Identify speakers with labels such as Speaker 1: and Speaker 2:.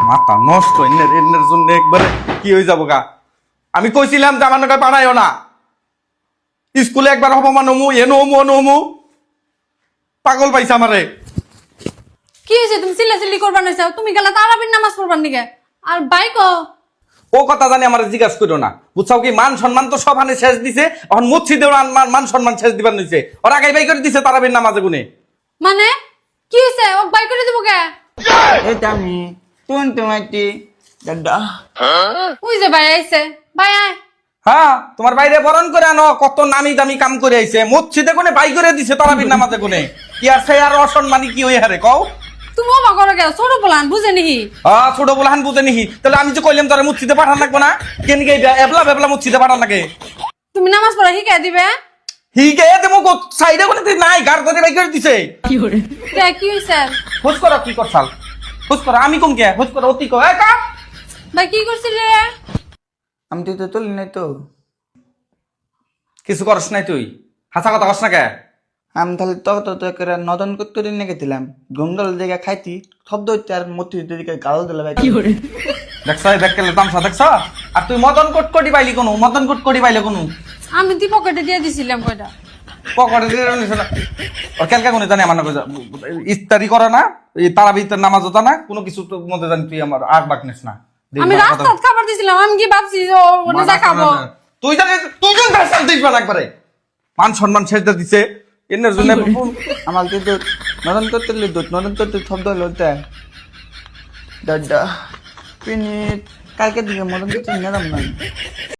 Speaker 1: মাথা নষ্ট এর জন্য একবারে কি হয়ে যাবো গা। আমি কইছিলাম যে আমার নাকি পাঠাইও না, স্কুলে একবার অপমান হমু এনো হমু অনু হমু, পাগল পাইছে আমারে।
Speaker 2: কি হয়েছে তুমি চিল্লাচিল্লি করবার না চাও? তুমি গেলা তারাবির নামাজ পড়বার নিকে আর বাইক
Speaker 1: ও কথা জানি আমার জিজ্ঞাসা করো না, বুঝছাও কি? মান সম্মান তো সবানে শেষ দিছে, এখন মসজিদেও মান সম্মান শেষ দিবার নিছে। ওর আগে বাই করে দিছে তারাবির নামাজে গুনে।
Speaker 2: মানে কি হয়েছে? ও বাইক করে দিব কে?
Speaker 3: এটা আমি তোমারটি দাদা
Speaker 2: ওই যে ভাই আইছে, ভাই আয়।
Speaker 1: হ্যাঁ, তোমার বাইরে বরণ করে আনো, কত নামি দামি কাম করে আইছে, মসজিদে কোনে বাই করে দিছে তারাবির নামাজে কোনে। কি আর সে আর অসম্মানি কি হই হারে কও?
Speaker 2: তুমি অবাক করো কে? ছোট বলান বুঝে নিহি।
Speaker 1: ছোট বলাহান বুঝে নিহি, তাহলে আমি যে কইলাম তোরে মসজিদে পাঠান লাগবো না, কেন গে এবলা বেবলা মসজিদে পাঠান লাগে?
Speaker 2: তুমি নামাজ পড়া শিখাই দিবে?
Speaker 1: হিগে দেমো সাইডে কোনে তুই নাই, গার ধরে বাই করে দিছে।
Speaker 2: কি হয়েছে?
Speaker 1: খোঁজ করো কি করছাল, খোঁজ করো। আমি কম কে খোঁজ করো অতি কো একা।
Speaker 2: ভাই কি করছিস রে?
Speaker 3: আমি তো তুলি নাই তো।
Speaker 1: কিছু করছ নাই তুই, হাসা কথা কস না কে?
Speaker 3: আমি তাহলে তো করে নদন করতে দিন গেছিলাম, গন্ডল জায়গা খাইতি শব্দ হচ্ছে আর মসজিদের দিকে গাল দিলে ভাই।
Speaker 1: দেখছ দেখলে তামসা দেখছ। আর তুই মদন কোট করি পাইলি কোনো, মদন কোট করি পাইলে কোনো?
Speaker 2: আমি তুই পকেটে দিয়ে দিছিলাম কয়টা।
Speaker 1: পকেটে দিয়ে নিছ না? ওর কেলকা কোনে জানি আমার না ইস্তারি করে না, এই তারাবির নামাজ হতো না, কোনো কিছু তো মধ্যে জানি তুই আমার আগ বাক নিস না।
Speaker 2: আমি রাস্তাত খাবার দিছিলাম, আমি কি ভাবছি ও ওটা যা খাবো?
Speaker 1: তুই জানি তুই কোন রাস্তা দিস না একবারে মান সম্মান শেষ দিছে এর জন্য।
Speaker 3: আমার কিন্তু নদন করতে শব্দ হলো দাদা পিনি কালকে দিকে মদন করতে নিলাম না।